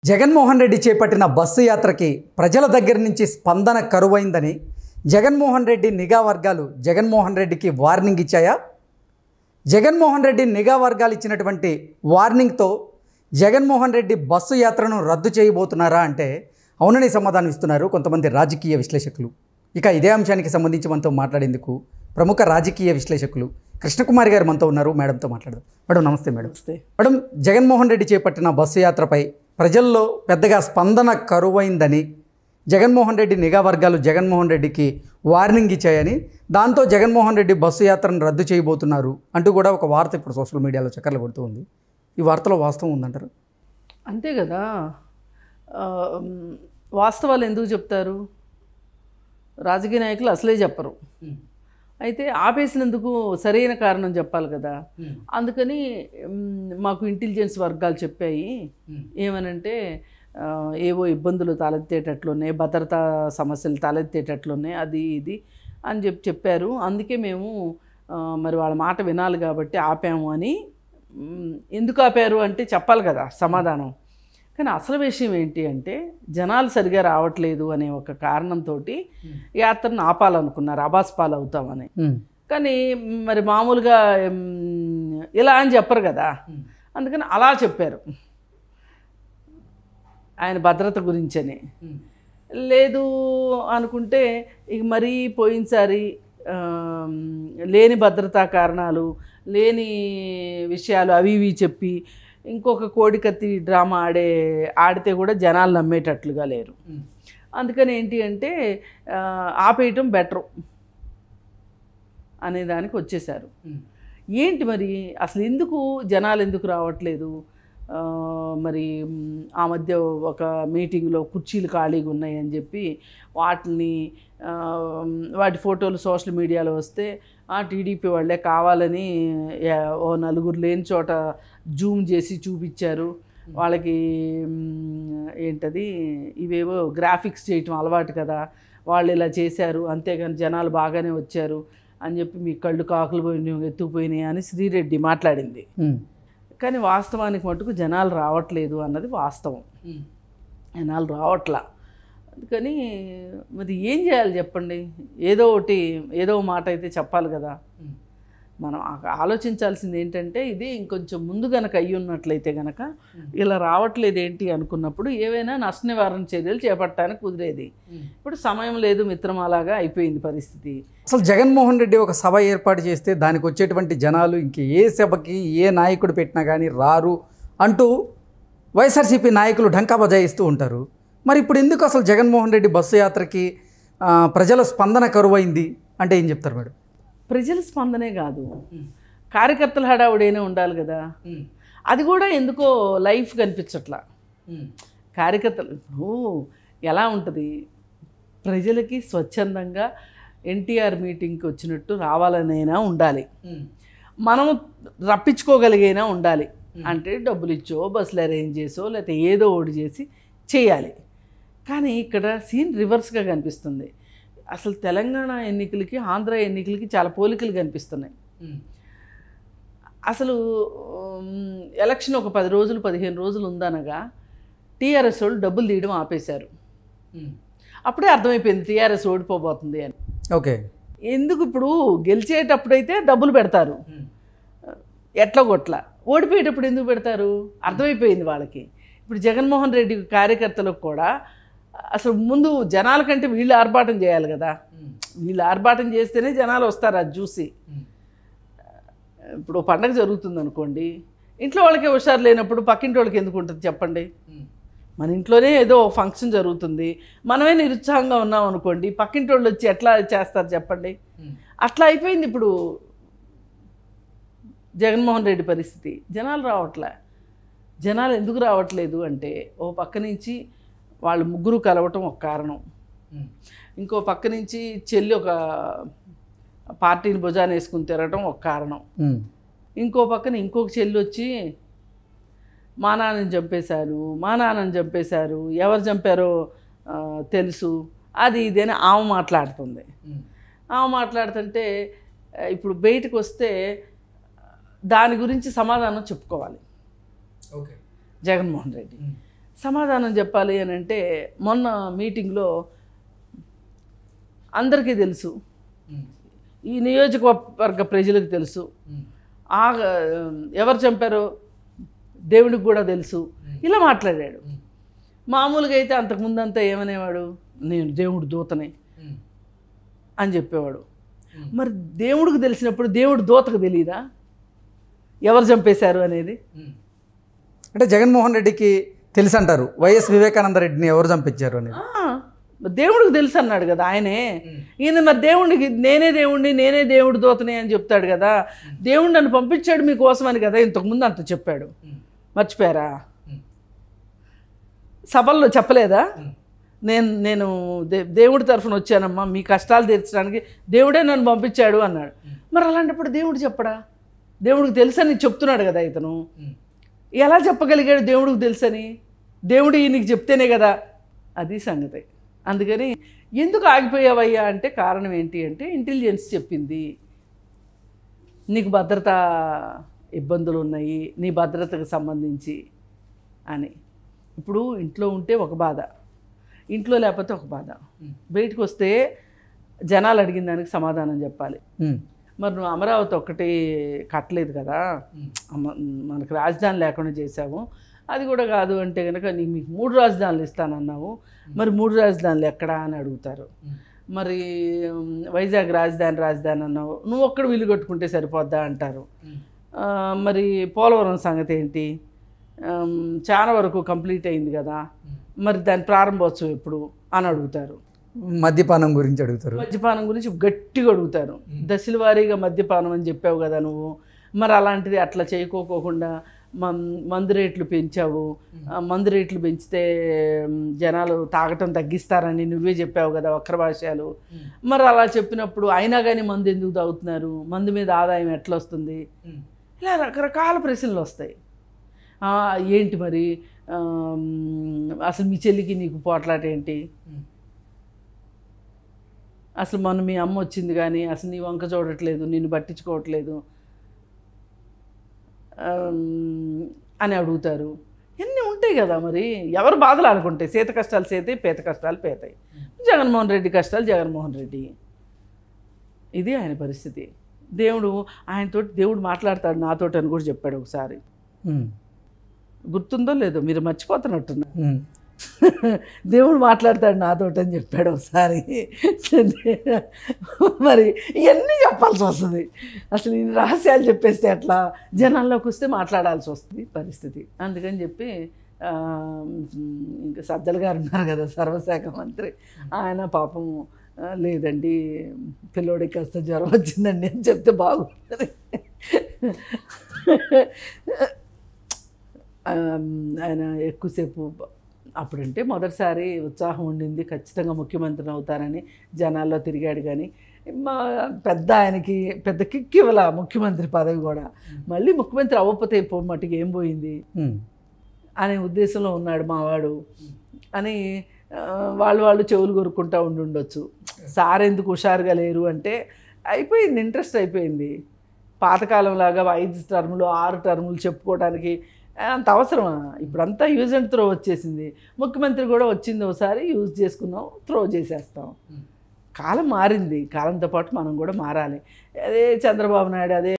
జగన్మోహన్ రెడ్డి చేపట్టిన బస్సు యాత్రకి ప్రజల దగ్గర నుంచి స్పందన కరువైందని జగన్మోహన్ రెడ్డి నిఘా వర్గాలు జగన్మోహన్ రెడ్డికి వార్నింగ్ ఇచ్చాయా? జగన్మోహన్ రెడ్డి నిఘా వర్గాలు ఇచ్చినటువంటి వార్నింగ్తో జగన్మోహన్ రెడ్డి బస్సు యాత్రను రద్దు చేయబోతున్నారా అంటే అవునని సమాధానం ఇస్తున్నారు కొంతమంది రాజకీయ విశ్లేషకులు. ఇక ఇదే అంశానికి సంబంధించి మనతో మాట్లాడేందుకు ప్రముఖ రాజకీయ విశ్లేషకులు కృష్ణకుమారి గారు మనతో ఉన్నారు. మేడంతో మాట్లాడదాం. మేడం నమస్తే. మేడం జగన్మోహన్ రెడ్డి చేపట్టిన బస్సు యాత్రపై ప్రజల్లో పెద్దగా స్పందన కరువైందని జగన్మోహన్ రెడ్డి నిఘా వర్గాలు జగన్మోహన్ రెడ్డికి వార్నింగ్ ఇచ్చాయని, దాంతో జగన్మోహన్ రెడ్డి బస్సు యాత్రను రద్దు చేయబోతున్నారు అంటూ కూడా ఒక వార్త ఇప్పుడు సోషల్ మీడియాలో చక్కర్లు కొడుతూ ఉంది. ఈ వార్తలో వాస్తవం ఉందంటారు? అంతే కదా, వాస్తవాలు ఎందుకు చెప్తారు? రాజకీయ నాయకులు అసలే చెప్పరు. అయితే ఆపేసినందుకు సరైన కారణం చెప్పాలి కదా. అందుకని మాకు ఇంటెలిజెన్స్ వర్గాలు చెప్పాయి ఏమనంటే ఏవో ఇబ్బందులు తలెత్తేటట్లున్నాయి, భద్రతా సమస్యలు తలెత్తేటట్లున్నాయి, అది ఇది అని చెప్పారు. అందుకే మేము మరి వాళ్ళ మాట వినాలి కాబట్టి ఆపాము అని. ఎందుకు ఆపారు అంటే చెప్పాలి కదా సమాధానం. కానీ అసలు విషయం ఏంటి అంటే జనాలు సరిగా రావట్లేదు అనే ఒక కారణంతో యాత్రను ఆపాలనుకున్నారు, అబాస్పాలు అవుతామని. కానీ మరి మామూలుగా ఇలా అని చెప్పరు కదా, అందుకని అలా చెప్పారు. ఆయన భద్రత గురించని లేదు అనుకుంటే ఇక మరీ పోయినసారి లేని భద్రతా కారణాలు, లేని విషయాలు అవి ఇవి చెప్పి ఇంకొక కోడికత్తి డ్రామా ఆడితే కూడా జనాలు నమ్మేటట్లుగా లేరు. అందుకని ఏంటి అంటే ఆపేయటం బెటరు అనే దానికి వచ్చేసారు. ఏంటి మరి అసలు ఎందుకు జనాలు ఎందుకు రావట్లేదు? మరి ఆ మధ్య ఒక మీటింగ్లో కుర్చీలు ఖాళీగా ఉన్నాయని చెప్పి వాటి ఫోటోలు సోషల్ మీడియాలో వస్తే టీడీపీ వాళ్ళే కావాలని ఓ నలుగురు లేని చోట జూమ్ చేసి చూపించారు. వాళ్ళకి ఏంటది ఇవేవో గ్రాఫిక్స్ చేయటం అలవాటు కదా, వాళ్ళు ఇలా చేశారు, అంతేగాని జనాలు బాగానే వచ్చారు అని చెప్పి మీ కళ్ళు కాకులు పోయినాయి ఎత్తుకుపోయినాయి అని శ్రీరెడ్డి మాట్లాడింది. కానీ వాస్తవానికి మటుకు జనాలు రావట్లేదు అన్నది వాస్తవం. జనాలు రావట్లా. అందుకని మరి ఏం చేయాలి చెప్పండి? ఏదో మాట అయితే చెప్పాలి కదా. మనం ఆలోచించాల్సింది ఏంటంటే ఇది ఇంకొంచెం ముందు గనక అయ్యి ఉన్నట్లయితే గనక ఇలా రావట్లేదు ఏంటి అనుకున్నప్పుడు ఏవైనా నష్ట నివారణ చర్యలు చేపట్టడానికి కుదిరేది. ఇప్పుడు సమయం లేదు మిత్రం, అలాగా అయిపోయింది పరిస్థితి. అసలు జగన్మోహన్ రెడ్డి ఒక సభ ఏర్పాటు చేస్తే దానికి వచ్చేటువంటి జనాలు ఇంక ఏ సభకి ఏ నాయకుడు పెట్టినా కానీ రారు అంటూ వైఎస్ఆర్సీపీ నాయకులు ఢంకా బజాయిస్తూ ఉంటారు. మరి ఇప్పుడు ఎందుకు అసలు జగన్మోహన్ రెడ్డి బస్సు యాత్రకి ప్రజల స్పందన కరువైంది అంటే ఏం చెప్తారు మేడం? ప్రజల స్పందనే కాదు, కార్యకర్తల హడావుడైనా ఉండాలి కదా. అది కూడా ఎందుకో లైఫ్ కనిపించట్లా. కార్యకర్తలు ఇప్పుడు ఎలా ఉంటుంది, ప్రజలకి స్వచ్ఛందంగా ఎన్టీఆర్ మీటింగ్కి వచ్చినట్టు రావాలనైనా ఉండాలి, మనం రప్పించుకోగలిగైనా ఉండాలి. అంటే డబ్బులు ఇచ్చో బస్సులు అరేంజ్ చేసో లేకపోతే ఏదో ఒకటి చేసి చేయాలి. కానీ ఇక్కడ సీన్ రివర్స్గా కనిపిస్తుంది. అసలు తెలంగాణ ఎన్నికలకి ఆంధ్ర ఎన్నికలకి చాలా పోలికలు కనిపిస్తున్నాయి. అసలు ఎలక్షన్ ఒక 10 రోజులు 15 రోజులు ఉందనగా టీఆర్ఎస్ వాళ్ళు డబ్బులు తీయడం ఆపేశారు. అప్పుడే అర్థమైపోయింది టీఆర్ఎస్ ఓడిపోబోతుంది అని. ఓకే, ఎందుకు ఇప్పుడు గెలిచేటప్పుడైతే డబ్బులు పెడతారు, ఎట్లా కొట్లా. ఓడిపోయేటప్పుడు ఎందుకు పెడతారు? అర్థమైపోయింది వాళ్ళకి. ఇప్పుడు జగన్మోహన్ రెడ్డి కార్యకర్తలకు కూడా అసలు ముందు జనాల కంటే వీళ్ళు ఆర్భాటం చేయాలి కదా. వీళ్ళు ఆర్భాటం చేస్తేనే జనాలు వస్తారు అది చూసి. ఇప్పుడు పండగ జరుగుతుంది అనుకోండి, ఇంట్లో వాళ్ళకే హుషారు లేనప్పుడు పక్కింటి వాళ్ళకి ఎందుకు ఉంటుంది చెప్పండి? మన ఇంట్లోనే ఏదో ఫంక్షన్ జరుగుతుంది, మనమే నిరుత్సాహంగా ఉన్నాం అనుకోండి, పక్కింటి వాళ్ళు వచ్చి ఎట్లా చేస్తారు చెప్పండి? అట్లా అయిపోయింది ఇప్పుడు జగన్మోహన్ రెడ్డి పరిస్థితి. జనాలు రావట్లే. జనాలు ఎందుకు రావట్లేదు అంటే ఓ పక్క నుంచి వాళ్ళు ముగ్గురు కలవటం ఒక కారణం, ఇంకో పక్క నుంచి చెల్లి ఒక పార్టీని భుజాన్ని వేసుకుని తిరగటం ఒక కారణం, ఇంకో పక్కన ఇంకొక చెల్లి వచ్చి మా నాన్నని చంపేశారు, ఎవరు చంపారో తెలుసు, అది ఇది అని ఆమె మాట్లాడుతుంది. ఆమె మాట్లాడుతుంటే ఇప్పుడు బయటకు వస్తే దాని గురించి సమాధానం చెప్పుకోవాలి జగన్మోహన్ రెడ్డి. సమాధానం చెప్పాలి అని అంటే మొన్న మీటింగ్లో అందరికీ తెలుసు, ఈ నియోజకవర్గ ప్రజలకు తెలుసు, ఎవరు చంపారో దేవుడికి కూడా తెలుసు, ఇలా మాట్లాడాడు. మామూలుగా అయితే అంతకుముందంతా ఏమనేవాడు, నేను దేవుడు దూతనే అని చెప్పేవాడు. మరి దేవుడికి తెలిసినప్పుడు దేవుడు దూతకు తెలియదా ఎవరు చంపేశారు అనేది? అంటే జగన్మోహన్ రెడ్డికి తెలుసు అంటారు, వైఎస్ వివేకానంద రెడ్డిని ఎవరు చంపించారు అనేది. దేవుడికి తెలుసు అన్నాడు కదా ఆయనే. ఈయన మరి దేవుడికి నేనే దేవుడి దూతనే అని చెప్తాడు కదా. దేవుడు నన్ను పంపించాడు మీకోసం అని కదా ఇంతకుముందు అంత చెప్పాడు. మర్చిపోయారా? సభల్లో చెప్పలేదా? నేను దేవుడి తరఫున వచ్చానమ్మా, మీ కష్టాలు తీర్చడానికి దేవుడే నన్ను పంపించాడు అన్నాడు. మరి అలాంటప్పుడు దేవుడు చెప్పడా? దేవుడికి తెలుసని చెప్తున్నాడు కదా ఇతను. ఎలా చెప్పగలిగాడు దేవుడికి తెలుసని? దేవుడు ఈయనకి చెప్తేనే కదా అది సంగతి. అందుకని ఎందుకు ఆగిపోయావయ్యా అంటే కారణం ఏంటి అంటే ఇంటెలిజెన్స్ చెప్పింది నీకు భద్రత ఇబ్బందులు ఉన్నాయి, నీ భద్రతకు సంబంధించి అని. ఇప్పుడు ఇంట్లో ఉంటే ఒక బాధ, ఇంట్లో లేకపోతే ఒక బాధ. బయటకు వస్తే జనాలు అడిగిన దానికి సమాధానం చెప్పాలి. మరి నువ్వు అమరావతి ఒక్కటి కట్టలేదు కదా, మనకు రాజధాని లేకుండా చేసావు, అది కూడా కాదు అంటే కనుక మీకు 3 రాజధానులు ఇస్తానన్నావు, మరి 3 రాజధానులు ఎక్కడా అని అడుగుతారు. మరి వైజాగ్ రాజధాని అన్నావు, నువ్వు ఒక్కడ వీలు కట్టుకుంటే సరిపోద్దా అంటారు. మరి పోలవరం సంగతి ఏంటి, చాలా వరకు కంప్లీట్ అయింది కదా, మరి దాని ప్రారంభోత్సవం ఎప్పుడు అని అడుగుతారు. మద్యపానం గురించి అడుగుతారు, మద్యపానం గురించి గట్టిగా అడుగుతారు. దశల వారీగా మద్యపానం అని చెప్పావు కదా నువ్వు, మరి అలాంటిది అట్లా చేయకోకుండా మందు రేట్లు పెంచావు, మందు రేట్లు పెంచితే జనాలు తాగటం తగ్గిస్తారని నువ్వే చెప్పావు కదా వక్ర భాష్యాలు. మరి అలా చెప్పినప్పుడు అయినా కానీ మందు ఎందుకు తాగుతున్నారు, మందు మీద ఆదాయం ఎట్లా వస్తుంది, ఇలా రకరకాల ప్రశ్నలు వస్తాయి. ఏంటి మరి అసలు మీ చెల్లికి నీకు పోట్లాట ఏంటి, అసలు మొన్న మీ అమ్మ వచ్చింది కానీ అసలు నీ వంక చూడట్లేదు, నిన్ను పట్టించుకోవట్లేదు అని అడుగుతారు. ఇవన్నీ ఉంటాయి కదా. మరి ఎవరు బాధలు అనుకుంటాయి, సీత కష్టాలు సీతాయి, పేత కష్టాలు పేతాయి. జగన్మోహన్ రెడ్డి కష్టాలు జగన్మోహన్ రెడ్డి, ఇది ఆయన పరిస్థితి. దేవుడు మాట్లాడతాడు నాతోటి అని కూడా చెప్పాడు ఒకసారి, గుర్తుందో లేదో మీరు మర్చిపోతున్నట్టున్నా. దేవుడు మాట్లాడతాడు నాతోటి అని చెప్పాడు ఒకసారి. మరి ఇవన్నీ చెప్పాల్సి వస్తుంది. అసలు ఈ రహస్యాలు చెప్పేస్తే అట్లా జనాల్లోకి వస్తే మాట్లాడాల్సి వస్తుంది పరిస్థితి. అందుకని చెప్పి ఇంకా సజ్జల గారు ఉన్నారు కదా సర్వశాఖ మంత్రి, ఆయన పాపం లేదండి పిల్లోడికి కాస్త జ్వరం వచ్చిందండి అని చెప్తే బాగుంటుంది. ఆయన ఎక్కువసేపు అప్పుడంటే మొదటిసారి ఉత్సాహం ఉండింది, ఖచ్చితంగా ముఖ్యమంత్రిని అవుతానని జనాల్లో తిరిగాడు. కానీ ఆయనకి పెద్ద కిక్ ఇవ్వాల ముఖ్యమంత్రి పదవి కూడా. మళ్ళీ ముఖ్యమంత్రి అవ్వకపోతే మట్టుకు ఏం పోయింది అనే ఉద్దేశంలో ఉన్నాడు మావాడు అని వాళ్ళు చెవులు కొరుక్కుంటూ ఉండొచ్చు. సార్ ఎందుకు హుషారుగా లేరు అంటే అయిపోయింది, ఇంట్రెస్ట్ అయిపోయింది. పాతకాలంలాగా 5 టర్ములు 6 టర్ములు చెప్పుకోవడానికి అంత అవసరమా? ఇప్పుడంతా యూజ్ అండ్ త్రో వచ్చేసింది. ముఖ్యమంత్రి కూడా వచ్చింది ఒకసారి యూజ్ చేసుకున్నాం, త్రో చేసేస్తాం. కాలం మారింది, కాలంతో పాటు మనం కూడా మారాలి. అదే చంద్రబాబు నాయుడు అదే